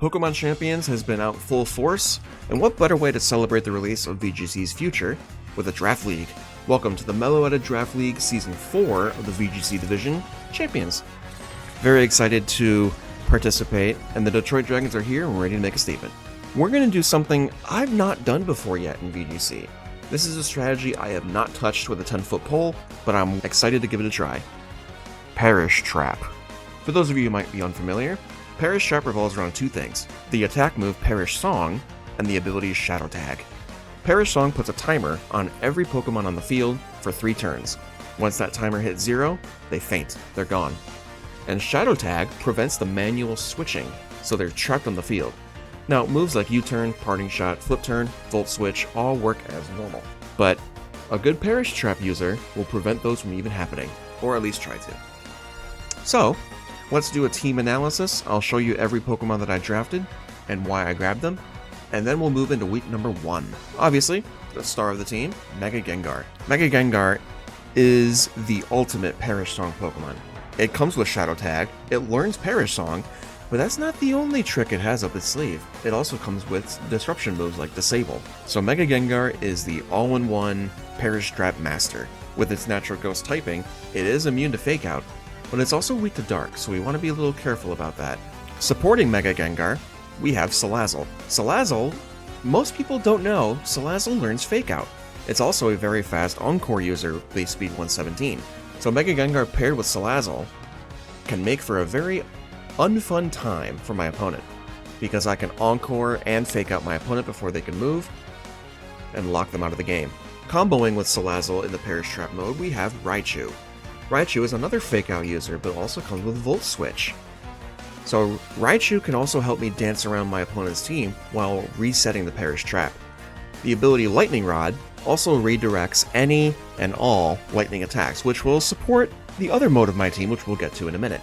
Pokemon Champions has been out full force, and what better way to celebrate the release of VGC's future with a Draft League? Welcome to the Meloetta Draft League Season 4 of the VGC Division Champions. Very excited to participate, and the Detroit Dragons are here and we're ready to make a statement. We're going to do something I've not done before yet in VGC. This is a strategy I have not touched with a 10-foot pole, but I'm excited to give it a try. Perish Trap. For those of you who might be unfamiliar, Perish Trap revolves around two things: the attack move Perish Song, and the ability Shadow Tag. Perish Song puts a timer on every Pokemon on the field for 3 turns. Once that timer hits 0, they faint, they're gone. And Shadow Tag prevents the manual switching, so they're trapped on the field. Now, moves like U-Turn, Parting Shot, Flip Turn, Volt Switch all work as normal, but a good Perish Trap user will prevent those from even happening, or at least try to. So, let's do a team analysis. I'll show you every Pokemon that I drafted and why I grabbed them, and then we'll move into week number 1. Obviously, the star of the team, Mega Gengar. Mega Gengar is the ultimate Perish Song Pokemon. It comes with Shadow Tag, it learns Perish Song, but that's not the only trick it has up its sleeve. It also comes with disruption moves like Disable. So Mega Gengar is the all-in-one Perish Trap master. With its natural ghost typing, it is immune to Fake Out, but it's also weak to Dark, so we want to be a little careful about that. Supporting Mega Gengar, we have Salazzle. Salazzle, most people don't know, Salazzle learns Fake Out. It's also a very fast Encore user, base speed 117. So Mega Gengar paired with Salazzle can make for a very unfun time for my opponent, because I can Encore and Fake Out my opponent before they can move, and lock them out of the game. Comboing with Salazzle in the Perish Trap mode, we have Raichu. Raichu is another Fake Out user, but also comes with Volt Switch. So Raichu can also help me dance around my opponent's team while resetting the Perish Trap. The ability Lightning Rod also redirects any and all lightning attacks, which will support the other mode of my team, which we'll get to in a minute.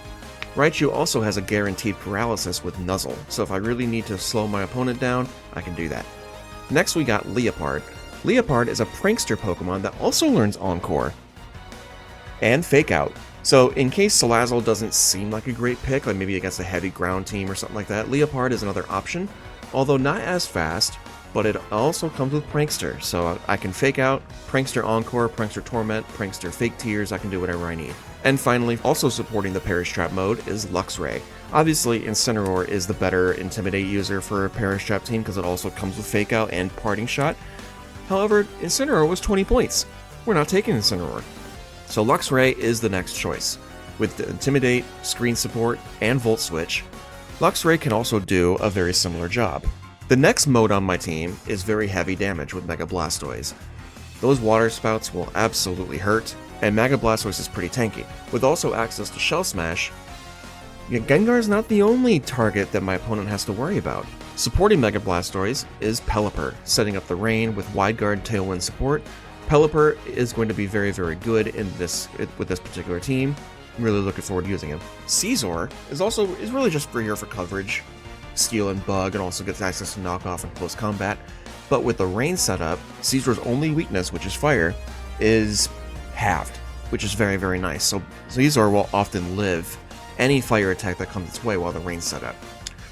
Raichu also has a guaranteed paralysis with Nuzzle, so if I really need to slow my opponent down, I can do that. Next we got Leopard. Leopard is a prankster Pokemon that also learns Encore and Fake Out. So in case Salazzle doesn't seem like a great pick, like maybe against a heavy ground team or something like that, Leopard is another option, although not as fast, but it also comes with Prankster, so I can Fake Out, Prankster Encore, Prankster Torment, Prankster Fake Tears, I can do whatever I need. And finally, also supporting the Perish Trap mode is Luxray. Obviously, Incineroar is the better Intimidate user for a Perish Trap team because it also comes with Fake Out and Parting Shot. However, Incineroar was 20 points. We're not taking Incineroar. So Luxray is the next choice. With the Intimidate, Screen Support, and Volt Switch, Luxray can also do a very similar job. The next mode on my team is very heavy damage with Mega Blastoise. Those water spouts will absolutely hurt, and Mega Blastoise is pretty tanky. With also access to Shell Smash, Gengar is not the only target that my opponent has to worry about. Supporting Mega Blastoise is Pelipper, setting up the rain with Wide Guard Tailwind support. Pelipper is going to be very, very good with this particular team. I'm really looking forward to using him. Scizor is really just here for coverage, steal and bug, and also gets access to knockoff and close combat. But with the rain setup, Scizor's only weakness, which is fire, is halved, which is very, very nice. So Scizor will often live any fire attack that comes its way while the rain's set up.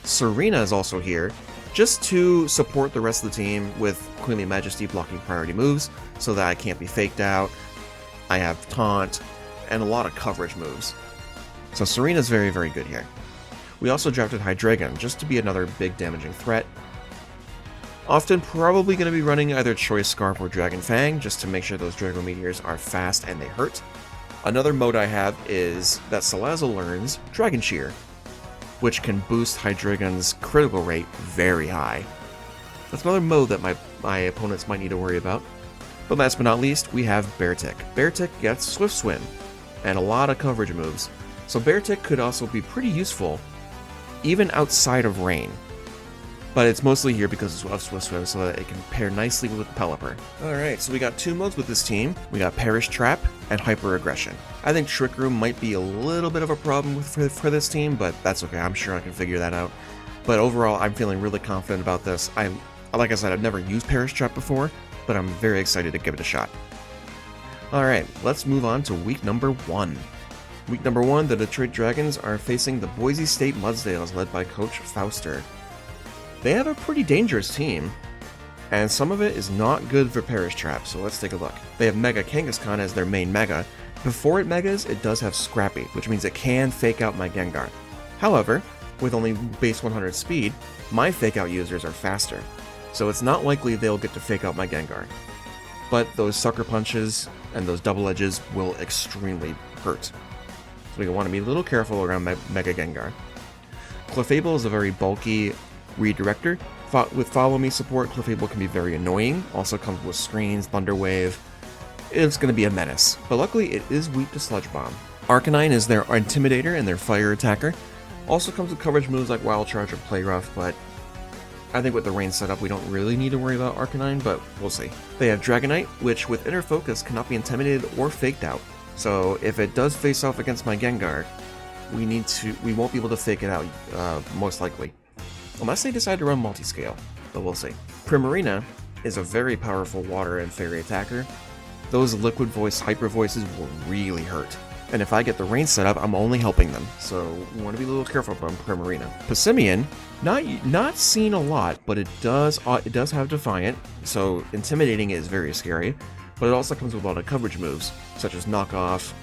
Serena is also here just to support the rest of the team with Queenly Majesty blocking priority moves so that I can't be faked out. I have Taunt and a lot of coverage moves. So Serena's very, very good here. We also drafted Hydreigon just to be another big damaging threat. Often probably going to be running either Choice Scarf or Dragon Fang just to make sure those Drago Meteors are fast and they hurt. Another mode I have is that Salazzle learns Dragon Cheer, which can boost Hydreigon's critical rate very high. That's another mode that my opponents might need to worry about. But last but not least, we have Beartic. Beartic gets Swift Swim and a lot of coverage moves. So Beartic could also be pretty useful even outside of rain. But it's mostly here because of Swift Swim so that it can pair nicely with Pelipper. Alright, so we got 2 modes with this team. We got Perish Trap and Hyper Aggression. I think Trick Room might be a little bit of a problem for this team, but that's okay, I'm sure I can figure that out. But overall, I'm feeling really confident about this. Like I said, I've never used Perish Trap before, but I'm very excited to give it a shot. Alright, let's move on to week number 1. Week number 1, the Detroit Dragons are facing the Boise State Mudsdales led by Coach Fauster. they have a pretty dangerous team, and some of it is not good for Perish Trap, so let's take a look. They have Mega Kangaskhan as their main Mega. Before it Megas, it does have Scrappy, which means it can fake out my Gengar. However, with only base 100 speed, my fake out users are faster, so it's not likely they'll get to fake out my Gengar. But those sucker punches and those double edges will extremely hurt. So we want to be a little careful around Mega Gengar. Clefable is a very bulky redirector. With Follow Me support, Clefable can be very annoying. Also comes with screens, Thunder Wave. It's going to be a menace, but luckily it is weak to Sludge Bomb. Arcanine is their Intimidator and their Fire Attacker. Also comes with coverage moves like Wild Charge or Play Rough, but I think with the rain setup we don't really need to worry about Arcanine, but we'll see. They have Dragonite, which with Inner Focus cannot be intimidated or faked out. So if it does face off against my Gengar, we won't be able to fake it out, most likely. Unless they decide to run multi-scale, but we'll see. Primarina is a very powerful water and fairy attacker. Those liquid voice hyper voices will really hurt. And if I get the rain set up, I'm only helping them, so we want to be a little careful from Primarina. Passimian, not seen a lot, but it does have Defiant, so intimidating is very scary, but it also comes with a lot of coverage moves, such as Knock Off,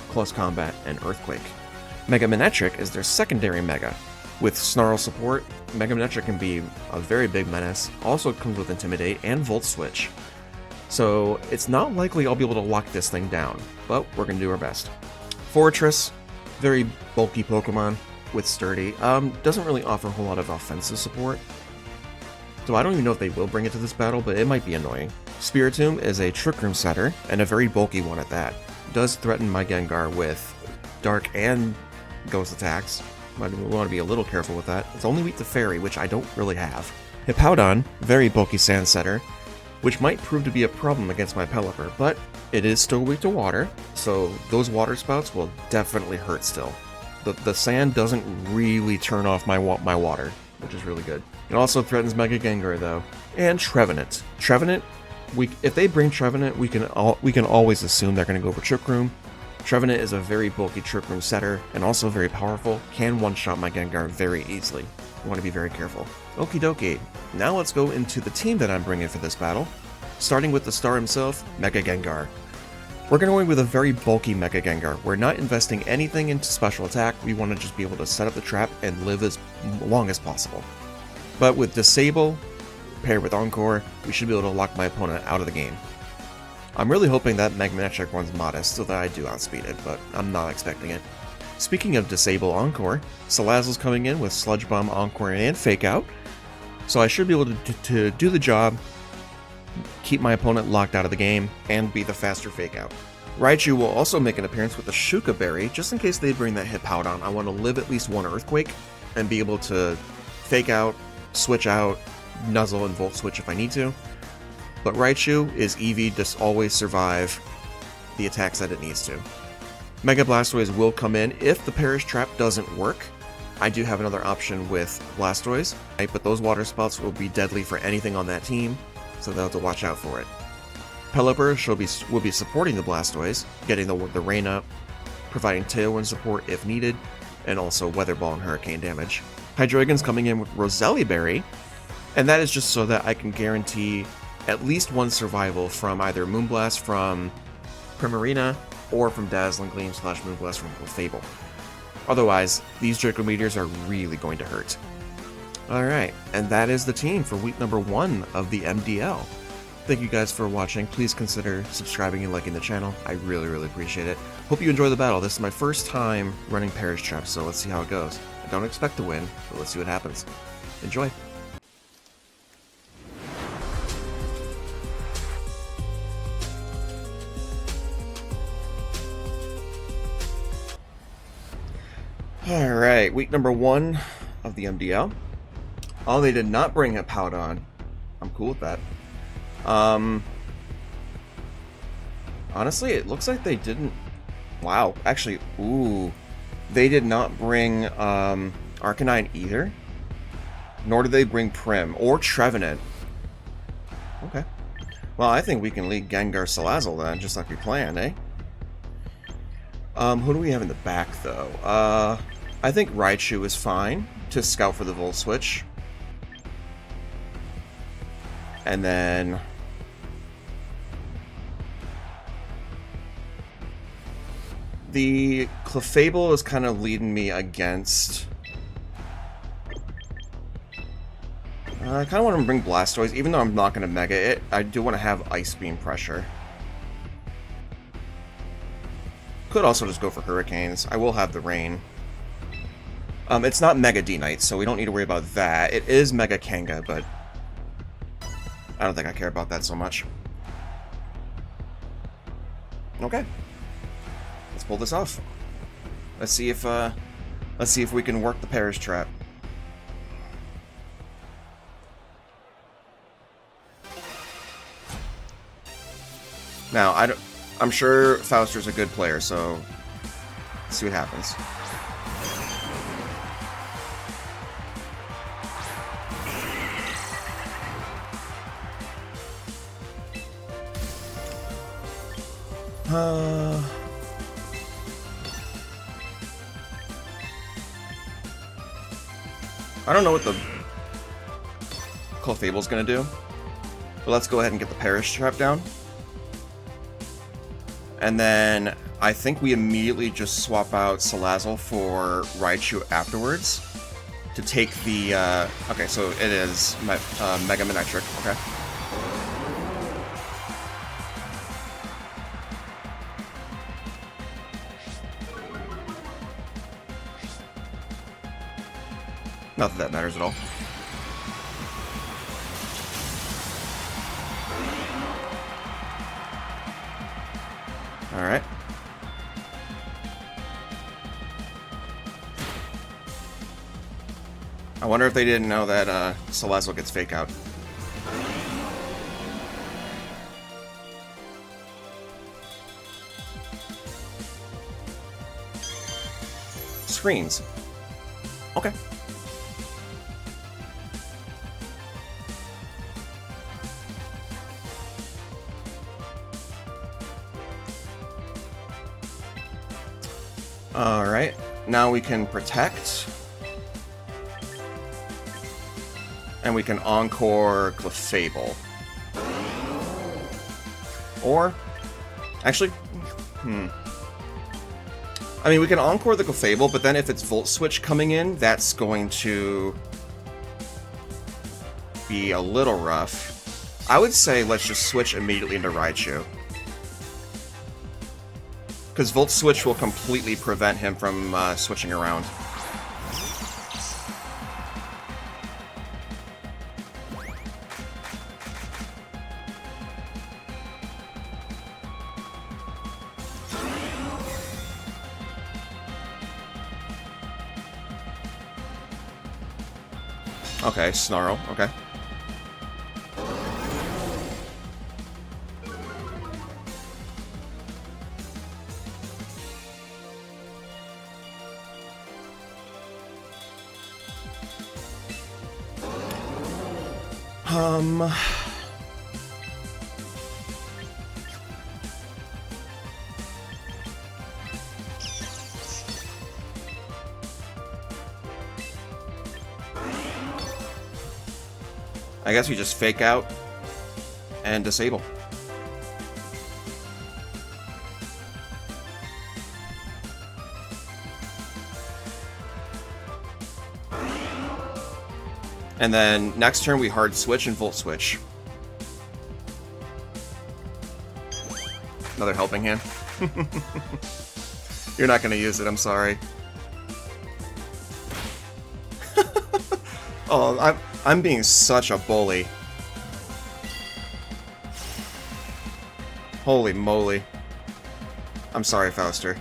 Close Combat, and Earthquake. Mega Manectric is their secondary Mega. With Snarl support, Mega Manectric can be a very big menace, also comes with Intimidate and Volt Switch. So it's not likely I'll be able to lock this thing down, but we're going to do our best. Forretress, very bulky Pokemon with Sturdy, doesn't really offer a whole lot of offensive support. So I don't even know if they will bring it to this battle, but it might be annoying. Spiritomb is a Trick Room setter, and a very bulky one at that. Does threaten my Gengar with Dark and Ghost attacks. Might want to be a little careful with that. It's only weak to Fairy, which I don't really have. Hippowdon, very bulky Sand setter, which might prove to be a problem against my Pelipper, but it is still weak to water, so those water spouts will definitely hurt still. The sand doesn't really turn off my water, which is really good. It also threatens Mega Gengar though. And Trevenant. Trevenant, if they bring Trevenant, we can always assume they're going to go for Trick Room. Trevenant is a very bulky Trick Room setter, and also very powerful, can one-shot my Gengar very easily. You want to be very careful. Okie dokie, now let's go into the team that I'm bringing for this battle. Starting with the star himself, Mega Gengar. We're going to go in with a very bulky Mega Gengar. We're not investing anything into special attack, we want to just be able to set up the trap and live as long as possible. But with Disable, paired with Encore, we should be able to lock my opponent out of the game. I'm really hoping that Mega Manectric runs Modest so that I do outspeed it, but I'm not expecting it. Speaking of Disable Encore, Salazzle's coming in with Sludge Bomb, Encore, and Fake Out, so I should be able to do the job, keep my opponent locked out of the game, and be the faster Fake Out. Raichu will also make an appearance with the Shuka Berry, just in case they bring that Hippowdon. I want to live at least one Earthquake, and be able to Fake Out, Switch Out, Nuzzle, and Volt Switch if I need to. But Raichu is Eevee to always survive the attacks that it needs to. Mega Blastoise will come in if the Perish Trap doesn't work. I do have another option with Blastoise, but those water spouts will be deadly for anything on that team, so they'll have to watch out for it. Pelipper will be supporting the Blastoise, getting the rain up, providing Tailwind support if needed, and also Weather Ball and Hurricane damage. Hydreigon's coming in with Roselli Berry, and that is just so that I can guarantee at least one survival from either Moonblast from Primarina or from Dazzling Gleam / Moonblast from Clefable. Otherwise, these Draco Meteors are really going to hurt. Alright, and that is the team for week number 1 of the MDL. Thank you guys for watching. Please consider subscribing and liking the channel. I really, really appreciate it. Hope you enjoy the battle. This is my first time running Perish Trap, so let's see how it goes. I don't expect to win, but let's see what happens. Enjoy! Alright, week number 1 of the MDL. Oh, they did not bring Hippowdon. I'm cool with that. Honestly, it looks like they didn't... Wow, actually, ooh. They did not bring Arcanine either. Nor did they bring Prim or Trevenant. Okay. Well, I think we can lead Gengar Salazzle then, just like we planned, eh? Who do we have in the back, though? I think Raichu is fine to scout for the Volt Switch. And then the Clefable is kind of leading me against. I kind of want to bring Blastoise, even though I'm not going to Mega it. I do want to have Ice Beam pressure. Could also just go for Hurricanes. I will have the Rain. It's not Mega D-Knight, so we don't need to worry about that. It is Mega Kanga, but I don't think I care about that so much. Okay. Let's pull this off. Let's see if we can work the Perish Trap. Now, I'm sure Fauster's a good player, so let's see what happens. I don't know what the Clefable's gonna do, but let's go ahead and get the Perish Trap down. And then I think we immediately just swap out Salazzle for Raichu afterwards to take the, okay, so it is Mega Manectric, okay. Not that that matters at all. Alright. I wonder if they didn't know that Salazzle gets Fake Out. Screens. Okay. Alright, now we can protect. And we can Encore Clefable. Or, actually, I mean, we can Encore the Clefable, but then if it's Volt Switch coming in, that's going to be a little rough. I would say let's just switch immediately into Raichu. Because Volt Switch will completely prevent him from switching around. Okay, Snarl, okay. I guess we just Fake Out and disable. And then next turn we Hard Switch and Volt Switch. Another Helping Hand. You're not going to use it, I'm sorry. Oh, I'm being such a bully. Holy moly. I'm sorry, Fauster.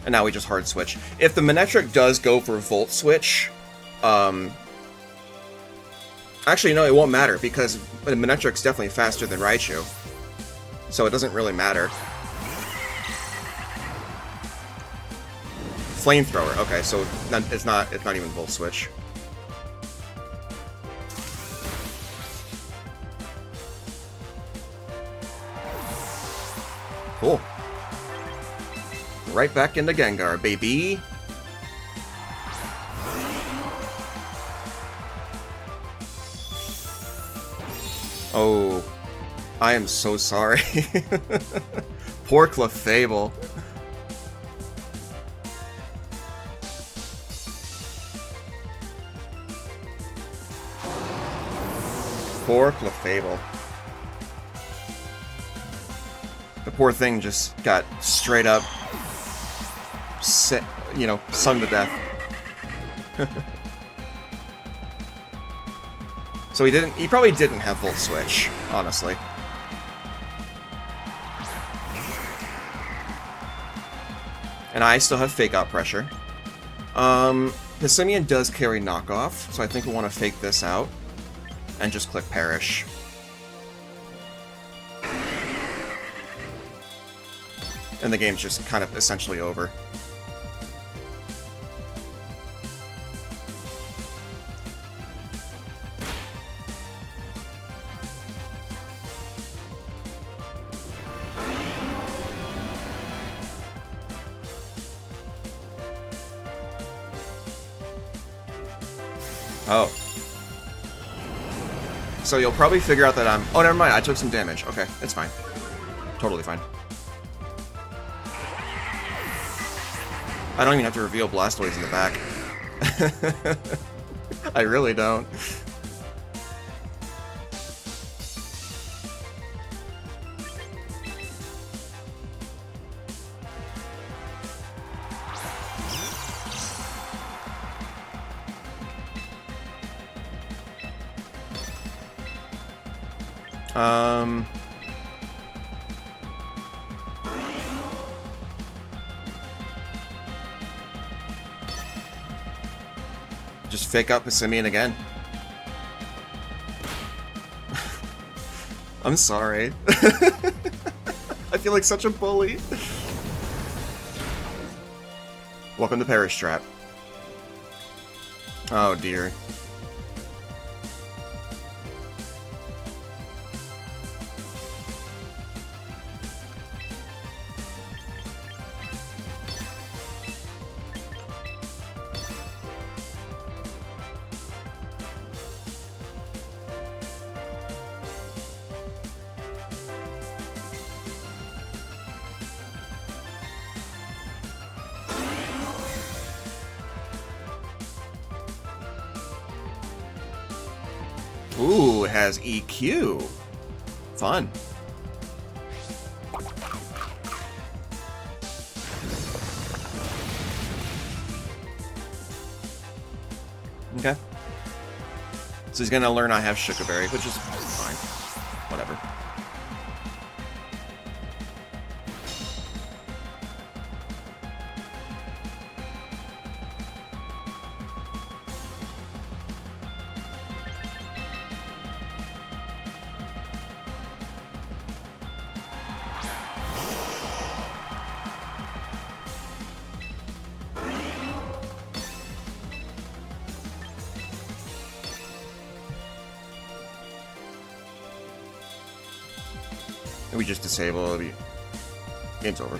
And now we just Hard Switch. If the Manectric does go for Volt Switch, actually, no, it won't matter, because the Manectric's definitely faster than Raichu. So it doesn't really matter. Flamethrower, okay, so it's not even Volt Switch. Cool. Right back into Gengar, baby. Oh, I am so sorry. Poor Clefable. Poor Clefable. The poor thing just got straight up, sung to death. So he probably didn't have Volt Switch, honestly. And I still have Fake Out Pressure. Passimian does carry Knockoff, so I think we want to fake this out and just click Perish. And the game's just kind of essentially over. Oh. So you'll probably figure out that I'm... Oh, never mind. I took some damage. Okay, it's fine. Totally fine. I don't even have to reveal Blastoise in the back. I really don't. Just fake out Passimian again. I'm sorry. I feel like such a bully. Welcome to Perish Trap. Oh dear. Ooh, it has EQ. Fun. Okay. So he's gonna learn I have Sugar Berry, which is fine. Whatever. We just disable it. Game's over.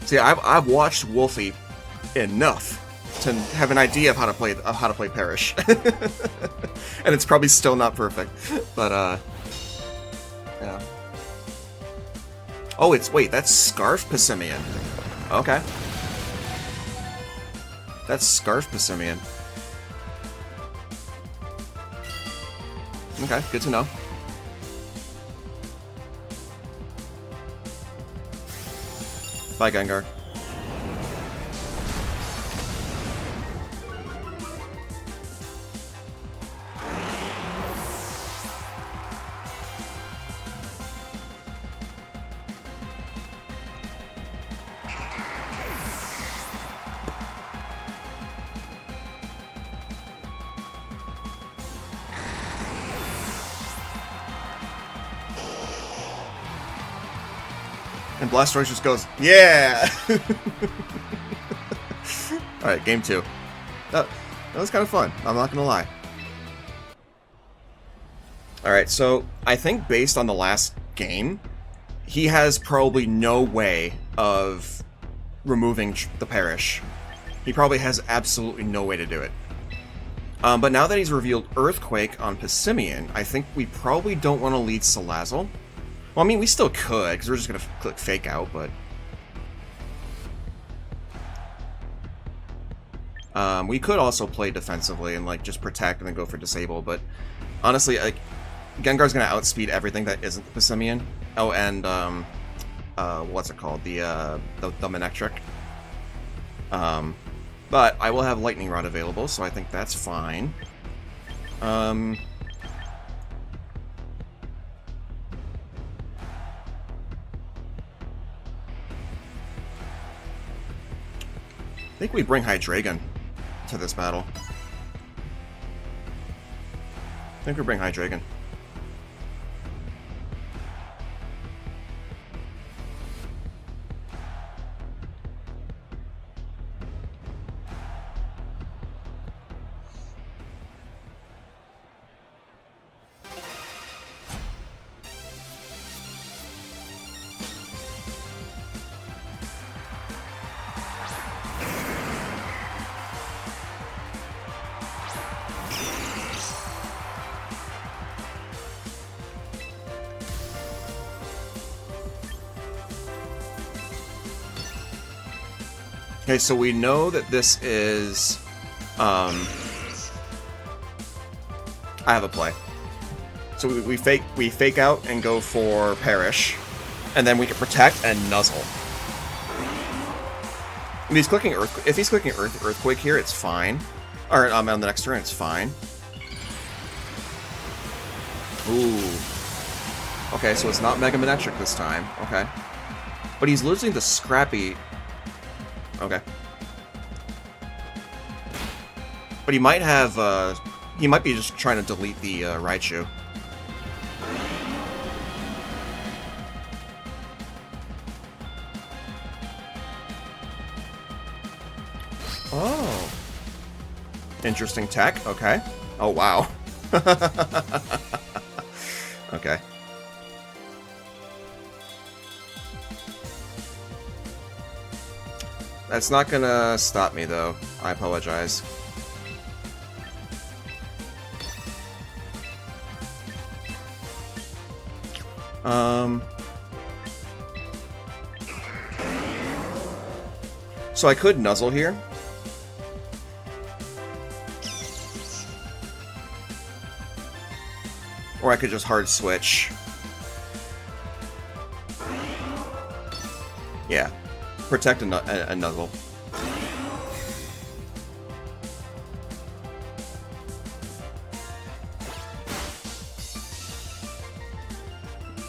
See, I've watched Wolfie enough to have an idea of how to play Perish, and it's probably still not perfect. But yeah. Oh, wait, that's Scarf Passimian. Okay, that's Scarf Passimian. Okay, good to know. Bye, Gengar. And Blastoise just goes, yeah! Alright, game 2. That was kind of fun, I'm not gonna lie. Alright, so I think based on the last game, he has probably no way of removing the Perish. He probably has absolutely no way to do it. But now that he's revealed Earthquake on Passimian, I think we probably don't want to lead Salazzle. Well, I mean, we still could, because we're just going to click Fake Out, but... we could also play defensively and, like, just protect and then go for Disable, but honestly, like, Gengar's going to outspeed everything that isn't Passimian. Oh, and, what's it called? The Manectric. But I will have Lightning Rod available, so I think that's fine. I think we bring Hydreigon to this battle. I think we bring Hydreigon. Okay, so we know that this is, I have a play. So we fake out and go for Perish, and then we can protect and Nuzzle. If he's clicking Earthquake here, it's fine. Or on the next turn, it's fine. Ooh. Okay, so it's not Mega Manectric this time. Okay. But he's losing the Scrappy. Okay. But he might have, he might be just trying to delete the, Raichu. Oh. Interesting tech, okay. Oh, wow. Okay. That's not gonna stop me, though. I apologize. So I could Nuzzle here. Or I could just hard switch. Yeah. Protect and Nuzzle.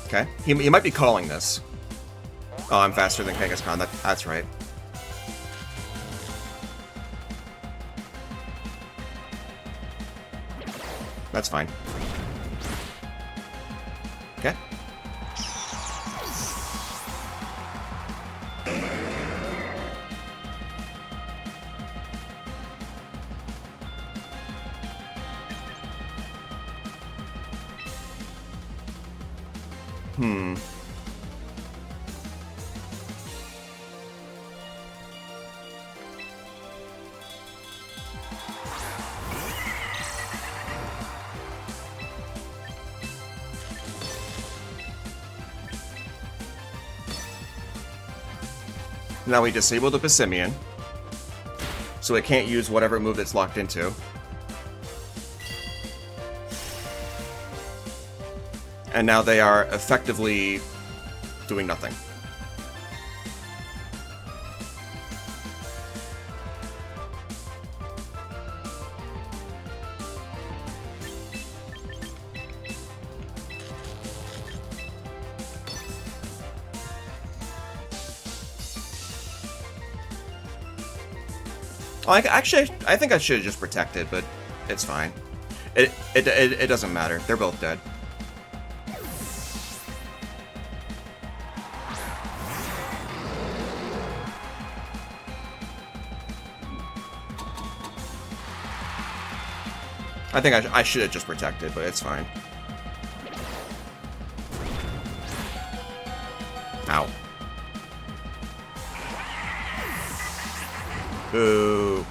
Okay. He might be calling this. Oh, I'm faster than Kangaskhan. That's right. That's fine. Okay. Now we disable the Passimian, so it can't use whatever move it's locked into. And now they are effectively doing nothing. Actually, I think I should have just protected, but it's fine. It doesn't matter. They're both dead. I think I should have just protected, but it's fine. Boo.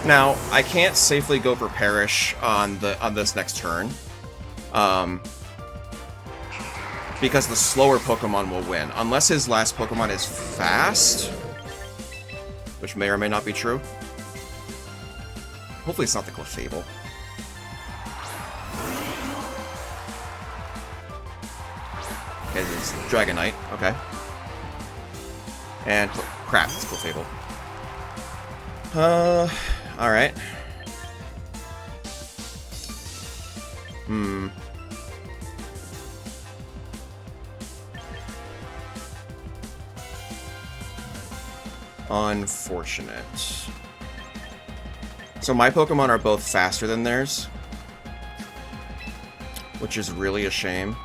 Now, I can't safely go for Perish on this next turn, because the slower Pokemon will win, unless his last Pokemon is fast, which may or may not be true. Hopefully it's not the Clefable. Okay, it's Dragonite, okay. And, crap, it's Clefable. Alright. Unfortunate. So my Pokemon are both faster than theirs, which is really a shame.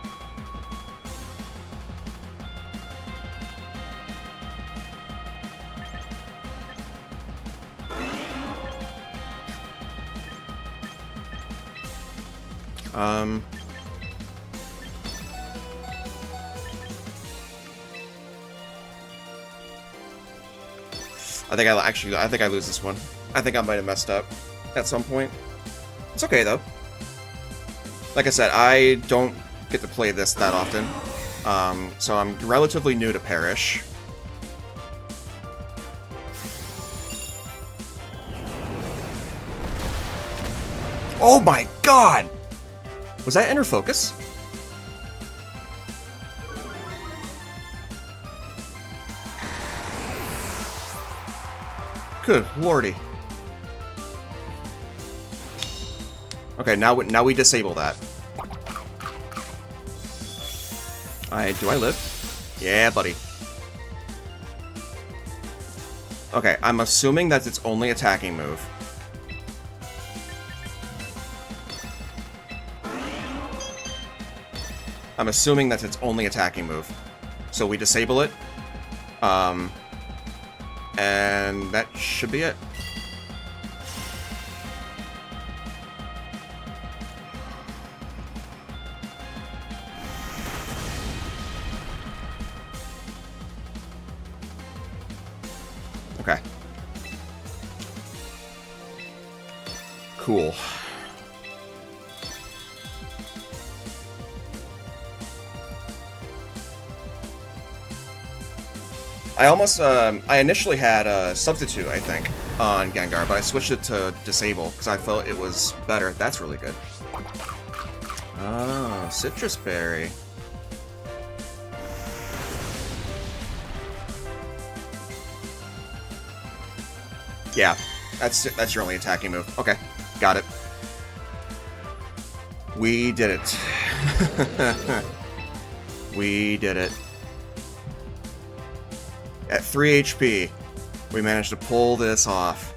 I think I lose this one. I think I might have messed up at some point. It's okay though. Like I said, I don't get to play this that often, so I'm relatively new to Perish. Oh my god! Was that Inner Focus? Good lordy. Okay, now we disable that. Do I live? Yeah, buddy. Okay, I'm assuming that's its only attacking move. I'm assuming that's its only attacking move. So we disable it. And that should be it. Okay. Cool. I initially had Substitute, I think, on Gengar, but I switched it to Disable, because I felt it was better. That's really good. Oh, Citrus Berry. Yeah, that's your only attacking move. Okay, got it. We did it. We did it. At 3 HP, we managed to pull this off.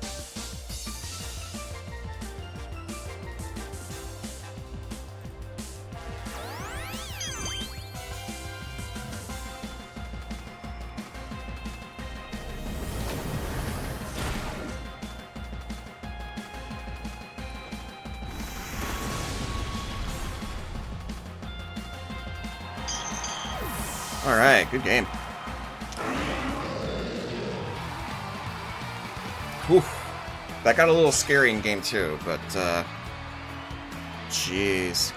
All right, good game. Whew. That got a little scary in game 2, but, jeez.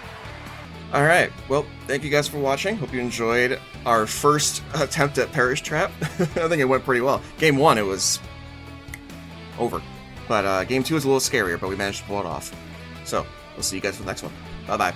Alright, well, thank you guys for watching. Hope you enjoyed our first attempt at Perish Trap. I think it went pretty well. Game 1, it was over. But, game 2 is a little scarier, but we managed to pull it off. So, we'll see you guys for the next one. Bye-bye.